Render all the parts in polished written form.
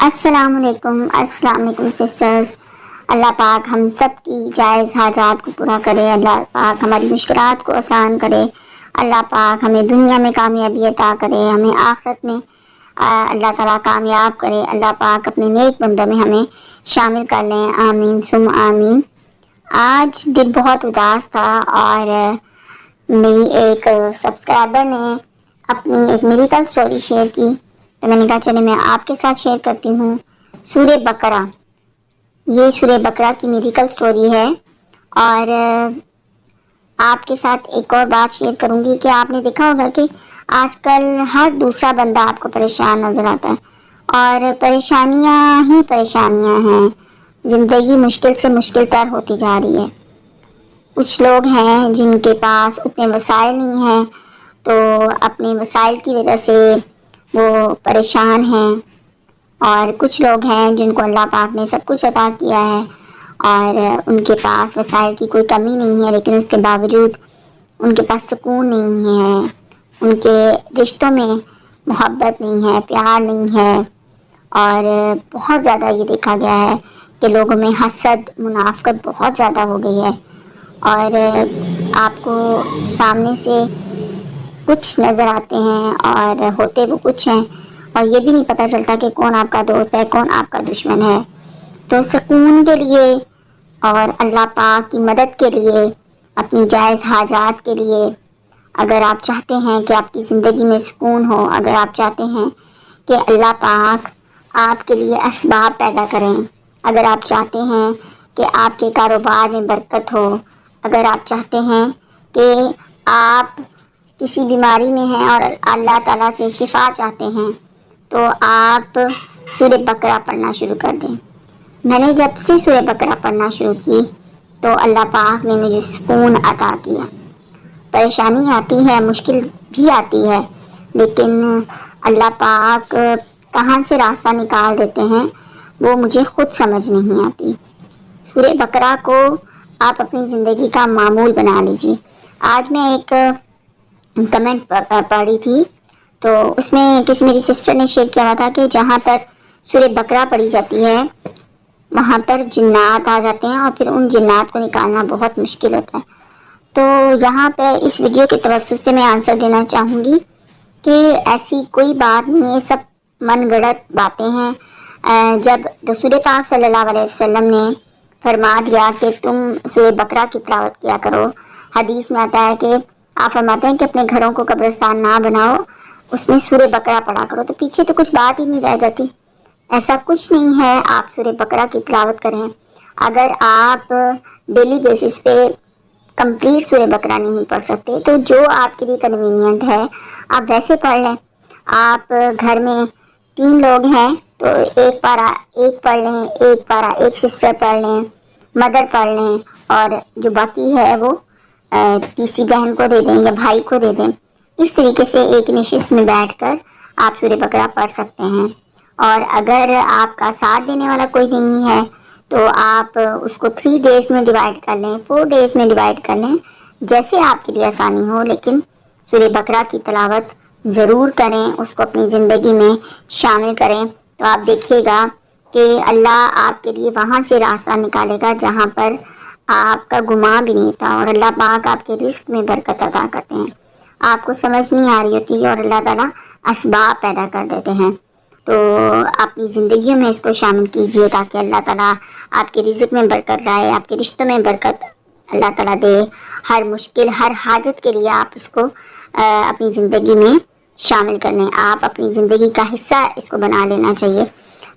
السلام علیکم سسٹرز. اللہ پاک ہم سب کی جائز حاجات کو پورا کرے. اللہ پاک ہماری مشکلات کو آسان کرے. اللہ پاک ہمیں دنیا میں کامیابی عطا کرے, ہمیں آخرت میں اللہ تعالیٰ کامیاب کرے. اللہ پاک اپنے نیک بندوں میں ہمیں شامل کر لیں. آمین ثم آمین. آج دل بہت اداس تھا اور میری ایک سبسکرائبر نے اپنی ایک میریکل اسٹوری شیئر کی, تو میں نے کہا چلے میں آپ کے ساتھ شیئر کرتی ہوں. سورہ بقرہ, یہ سورہ بقرہ کی میریکل اسٹوری ہے. اور آپ کے ساتھ ایک اور بات شیئر کروں گی کہ آپ نے دیکھا ہوگا کہ آج کل ہر دوسرا بندہ آپ کو پریشان نظر آتا ہے, اور پریشانیاں ہی پریشانیاں ہیں. زندگی مشکل سے مشکل تر ہوتی جا رہی ہے. کچھ لوگ ہیں جن کے پاس اتنے وسائل نہیں ہیں, تو اپنے وسائل کی وجہ سے وہ پریشان ہیں. اور کچھ لوگ ہیں جن کو اللہ پاک نے سب کچھ عطا کیا ہے اور ان کے پاس وسائل کی کوئی کمی نہیں ہے, لیکن اس کے باوجود ان کے پاس سکون نہیں ہے, ان کے رشتوں میں محبت نہیں ہے, پیار نہیں ہے. اور بہت زیادہ یہ دیکھا گیا ہے کہ لوگوں میں حسد, منافقت بہت زیادہ ہو گئی ہے. اور آپ کو سامنے سے کچھ نظر آتے ہیں اور ہوتے وہ کچھ ہیں, اور یہ بھی نہیں پتہ چلتا کہ کون آپ کا دوست ہے, کون آپ کا دشمن ہے. تو سکون کے لیے اور اللہ پاک کی مدد کے لیے, اپنی جائز حاجات کے لیے, اگر آپ چاہتے ہیں کہ آپ کی زندگی میں سکون ہو, اگر آپ چاہتے ہیں کہ اللہ پاک آپ کے لیے اسباب پیدا کریں, اگر آپ چاہتے ہیں کہ آپ کے کاروبار میں برکت ہو, اگر آپ چاہتے ہیں کہ آپ کسی بیماری میں ہیں اور اللہ تعالیٰ سے شفا چاہتے ہیں, تو آپ سورہ بقرہ پڑھنا شروع کر دیں. میں نے جب سے سورہ بقرہ پڑھنا شروع کی تو اللہ پاک نے مجھے سکون عطا کیا. پریشانی آتی ہے, مشکل بھی آتی ہے, لیکن اللہ پاک کہاں سے راستہ نکال دیتے ہیں وہ مجھے خود سمجھ نہیں آتی. سورہ بقرہ کو آپ اپنی زندگی کا معمول بنا لیجیے. آج میں ایک کمنٹ پڑھی تھی, تو اس میں کسی میری سسٹر نے شیئر کیا تھا کہ جہاں پر سورہ بقرہ پڑھی جاتی ہے وہاں پر جنات آ جاتے ہیں, اور پھر ان جنات کو نکالنا بہت مشکل ہوتا ہے. تو یہاں پہ اس ویڈیو کے توسط سے میں آنسر دینا چاہوں گی کہ ایسی کوئی بات نہیں ہے, سب من گڑت باتیں ہیں. جب رسول پاک صلی اللہ علیہ وسلم نے فرما دیا کہ تم سورہ بقرہ کی تلاوت کیا کرو, حدیث میں آتا ہے کہ آپ فرماتے ہیں کہ اپنے گھروں کو قبرستان نہ بناؤ, اس میں سورہ بقرہ پڑھا کرو, تو پیچھے تو کچھ بات ہی نہیں رہ جاتی. ایسا کچھ نہیں ہے, آپ سورہ بقرہ کی تلاوت کریں. اگر آپ ڈیلی بیسس پہ کمپلیٹ سورہ بقرہ نہیں پڑھ سکتے تو جو آپ کے لیے کنوینینٹ ہے آپ ویسے پڑھ لیں. آپ گھر میں 3 لوگ ہیں تو ایک پڑھ لیں, ایک پارہ ایک سسٹر پڑھ لیں, مدر پڑھ لیں, اور جو باقی ہے وہ کسی بہن کو دے دیں یا بھائی کو دے دیں. اس طریقے سے ایک نشست میں بیٹھ کر آپ سورہ بقرہ پڑھ سکتے ہیں. اور اگر آپ کا ساتھ دینے والا کوئی نہیں ہے تو آپ اس کو 3 ڈیز میں ڈیوائڈ کر لیں, 4 ڈیز میں ڈیوائڈ کر لیں, جیسے آپ کے لیے آسانی ہو. لیکن سورہ بقرہ کی تلاوت ضرور کریں, اس کو اپنی زندگی میں شامل کریں, تو آپ دیکھیے گا کہ اللہ آپ کے لیے وہاں سے راستہ نکالے گا جہاں پر آپ کا گمان بھی نہیں تھا. اور اللہ پاک آپ کے رزق میں برکت عطا کرتے ہیں. آپ کو سمجھ نہیں آ رہی ہوتی اور اللہ تعالیٰ اسباب پیدا کر دیتے ہیں. تو اپنی زندگیوں میں اس کو شامل کیجیے تاکہ اللہ تعالیٰ آپ کے رزق میں برکت لائے, آپ کے رشتوں میں برکت اللہ تعالیٰ دے. ہر مشکل, ہر حاجت کے لیے آپ اس کو اپنی زندگی میں شامل کر لیں. آپ اپنی زندگی کا حصہ اس کو بنا لینا چاہیے.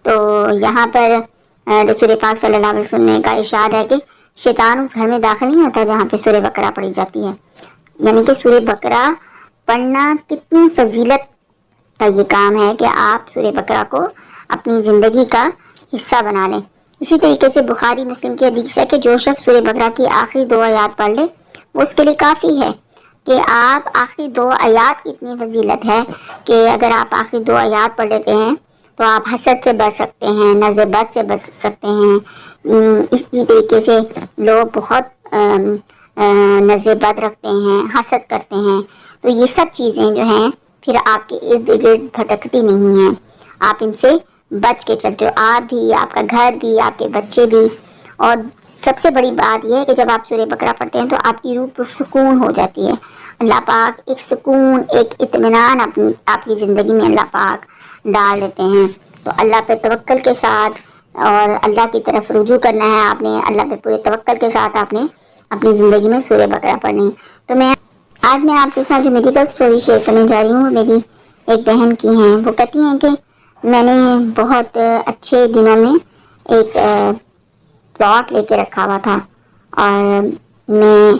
تو یہاں پر رسول پاک صلی اللہ علیہ وسلم کا ارشاد ہے کہ شیطان اس گھر میں داخل نہیں ہوتا جہاں پہ سورہ بقرہ پڑھی جاتی ہے. یعنی کہ سورہ بقرہ پڑھنا کتنی فضیلت کا یہ کام ہے کہ آپ سورہ بقرہ کو اپنی زندگی کا حصہ بنا لیں. اسی طریقے سے بخاری مسلم کی حدیث ہے کہ جو شخص سورہ بقرہ کی آخری 2 آیات پڑھ لے وہ اس کے لیے کافی ہے. کہ آپ آخری 2 آیات کی اتنی فضیلت ہے کہ اگر آپ آخری 2 آیات پڑھ لیتے ہیں تو آپ حسد سے بچ سکتے ہیں, نظر بد سے بچ سکتے ہیں. اسی طریقے سے لوگ بہت نظر بد رکھتے ہیں, حسد کرتے ہیں, تو یہ سب چیزیں جو ہیں پھر آپ کے ارد گرد بھٹکتی نہیں ہیں. آپ ان سے بچ کے چلتے ہو، آپ بھی، آپ کا گھر بھی، آپ کے بچے بھی۔ اور سب سے بڑی بات یہ ہے کہ جب آپ سورہ بقرہ پڑھتے ہیں تو آپ کی روح پرسکون ہو جاتی ہے۔ اللہ پاک ایک سکون، ایک اطمینان آپ کی زندگی میں اللہ پاک ڈال دیتے ہیں۔ تو اللہ پہ توکل کے ساتھ اور اللہ کی طرف رجوع کرنا ہے آپ نے، اللہ پہ پورے توکل کے ساتھ آپ نے اپنی زندگی میں سورہ بقرہ پڑھنی۔ تو آج میں آپ کے ساتھ جو میڈیکل سٹوری شیئر کرنے جا رہی ہوں، میری ایک بہن کی ہیں۔ وہ کہتی ہیں کہ میں نے بہت اچھے دنوں میں ایک پلاٹ لے کے رکھا ہوا تھا، اور میں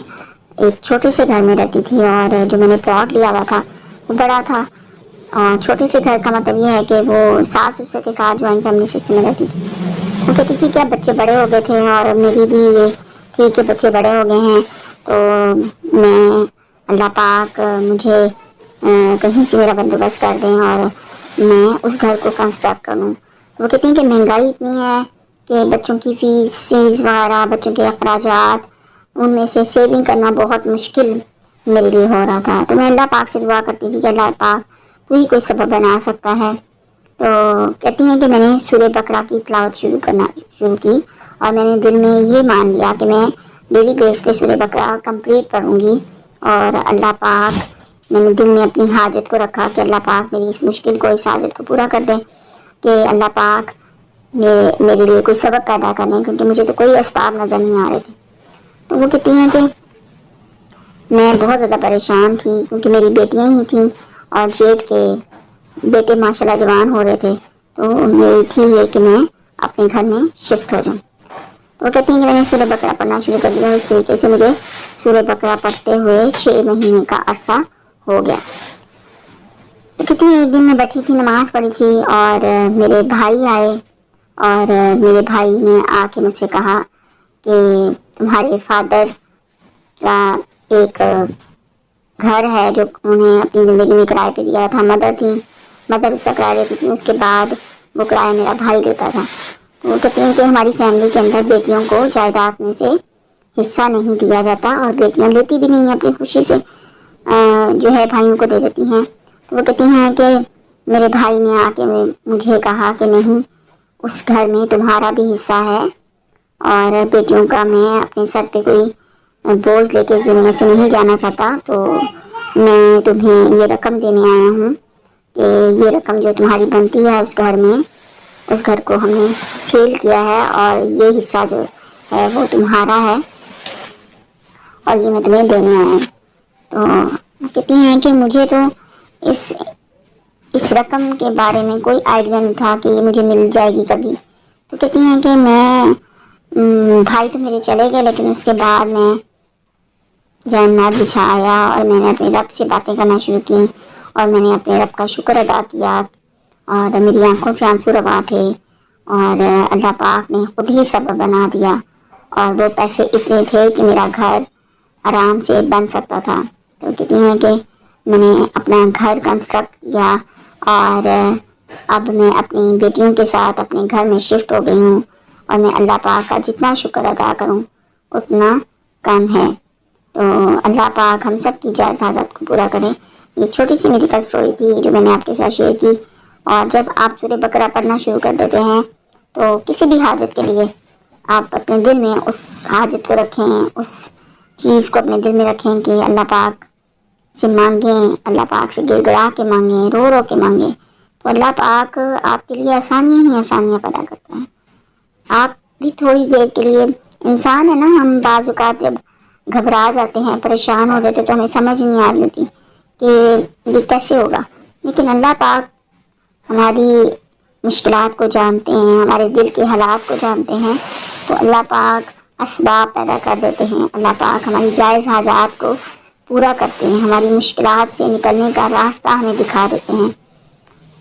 ایک چھوٹے سے گھر میں رہتی تھی، اور جو میں نے پلاٹ لیا ہوا تھا وہ بڑا تھا۔ اور چھوٹے سے گھر کا مطلب یہ ہے کہ وہ ساس سسر کے ساتھ جوائنٹ فیملی سسٹم میں رہتی تھی۔ وہ کہتی تھی کہ اب بچے بڑے ہو گئے تھے، اور میری بھی یہ تھی کہ بچے بڑے ہو گئے ہیں، تو میں اللہ پاک مجھے کہیں سے میرا بندوبست کر دیں اور میں اس گھر کو کنسٹرکٹ کروں۔ وہ کہتی ہیں کہ مہنگائی اتنی ہے کہ بچوں کی فیس وغیرہ، بچوں کے اخراجات، ان میں سے سیونگ کرنا بہت مشکل میرے لیے ہو رہا تھا۔ تو میں اللہ پاک سے دعا کرتی تھی کہ اللہ پاک تو ہی کوئی سبب بنا سکتا ہے۔ تو کہتی ہیں کہ میں نے سورہ بقرہ کی تلاوت شروع کی، اور میں نے دل میں یہ مان لیا کہ میں ڈیلی بیس پہ سورہ بقرہ کمپلیٹ پڑھوں گی۔ اور اللہ پاک، میں نے دل میں اپنی حاجت کو رکھا کہ اللہ پاک میری اس مشکل کو، اس حاجت کو پورا کر دے، کہ اللہ پاک میرے لیے کوئی سبب پیدا کرنے، کیونکہ مجھے تو کوئی اسباب نظر نہیں آ رہے تھے۔ تو وہ کہتی ہیں کہ میں بہت زیادہ پریشان تھی، کیونکہ میری بیٹیاں ہی تھیں، اور جیٹھ کے بیٹے ماشاءاللہ جوان ہو رہے تھے، تو میری تھی یہ کہ میں اپنے گھر میں شفٹ ہو جاؤں۔ تو وہ کہتی ہیں کہ میں نے سورہ بقرہ پڑھنا شروع کر دیا۔ اس طریقے سے مجھے سورہ بقرہ پڑھتے ہوئے 6 مہینے کا عرصہ ہو گیا۔ تو کہتی ہیں ایک دن میں بیٹھی تھی، نماز پڑھی تھی، اور میرے بھائی آئے، اور میرے بھائی نے آ کے مجھ سے کہا کہ تمہارے فادر کا ایک گھر ہے جو انہیں اپنی زندگی میں کرائے پہ دیا تھا۔ مدر اس کا کرایہ دیتی تھی، اس کے بعد وہ کرایہ میرا بھائی دیتا تھا۔ تو وہ کہتے ہیں کہ ہماری فیملی کے اندر بیٹیوں کو جائیداد میں سے حصہ نہیں دیا جاتا، اور بیٹیاں لیتی بھی نہیں ہیں، اپنی خوشی سے جو ہے بھائیوں کو دے دیتی ہیں۔ تو وہ کہتی ہیں کہ میرے بھائی نے آ کے مجھے کہا کہ نہیں، اس گھر میں تمہارا بھی حصہ ہے، اور بیٹیوں کا میں اپنے سر پہ کوئی بوجھ لے کے اس دنیا سے نہیں جانا چاہتا، تو میں تمہیں یہ رقم دینے آیا ہوں کہ یہ رقم جو تمہاری بنتی ہے اس گھر میں، اس گھر کو ہم نے سیل کیا ہے، اور یہ حصہ جو ہے وہ تمہارا ہے، اور یہ میں تمہیں دینے آیا ہوں۔ تو کہتی ہیں کہ مجھے تو اس رقم کے بارے میں کوئی آئیڈیا نہیں تھا کہ یہ مجھے مل جائے گی کبھی۔ تو کہتی ہیں کہ بھائی تو میرے چلے گئے، لیکن اس کے بعد میں جنت بچھایا، اور میں نے اپنے رب سے باتیں کرنا شروع کی، اور میں نے اپنے رب کا شکر ادا کیا، اور میری آنکھوں سے آنسو روا تھے، اور اللہ پاک نے خود ہی سبب بنا دیا، اور وہ پیسے اتنے تھے کہ میرا گھر آرام سے بن سکتا تھا۔ تو کہتی ہیں کہ میں نے اپنا گھر کنسٹرکٹ کیا، اور اب میں اپنی بیٹیوں کے ساتھ اپنے گھر میں شفٹ ہو گئی ہوں، اور میں اللہ پاک کا جتنا شکر ادا کروں اتنا کم ہے۔ تو اللہ پاک ہم سب کی جائز حاجت کو پورا کرے۔ یہ چھوٹی سی میڈیکل سٹوری تھی جو میں نے آپ کے ساتھ شیئر کی۔ اور جب آپ سورہ بقرہ پڑھنا شروع کر دیتے ہیں تو کسی بھی حاجت کے لیے آپ اپنے دل میں اس حاجت کو رکھیں، اس چیز کو اپنے دل میں رکھیں کہ اللہ پاک سے مانگیں، اللہ پاک سے گڑ گڑا کے مانگیں، رو رو کے مانگیں، تو اللہ پاک آپ کے لیے آسانیاں ہی آسانیاں پیدا کرتا ہے۔ آپ بھی تھوڑی دیر کے لیے، انسان ہے نا، ہم بعض اوقات جب گھبرا جاتے ہیں، پریشان ہو جاتے تو ہمیں سمجھ نہیں آ رہی ہوتی کہ یہ کیسے ہوگا، لیکن اللہ پاک ہماری مشکلات کو جانتے ہیں، ہمارے دل کے حالات کو جانتے ہیں، تو اللہ پاک اسباب پیدا کر دیتے ہیں، اللہ پاک ہماری جائز حاجات کو پورا کرتے ہیں، ہماری مشکلات سے نکلنے کا راستہ ہمیں دکھا دیتے ہیں۔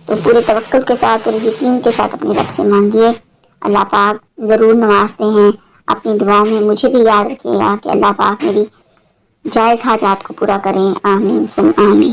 تو پورے توکل کے ساتھ، پورے یقین کے ساتھ اپنے رب سے مانگیے، اللہ پاک ضرور نوازتے ہیں۔ اپنی دعاؤں میں مجھے بھی یاد رکھیے گا کہ اللہ پاک میری جائز حاجات کو پورا کریں۔ آمین ثم آمین۔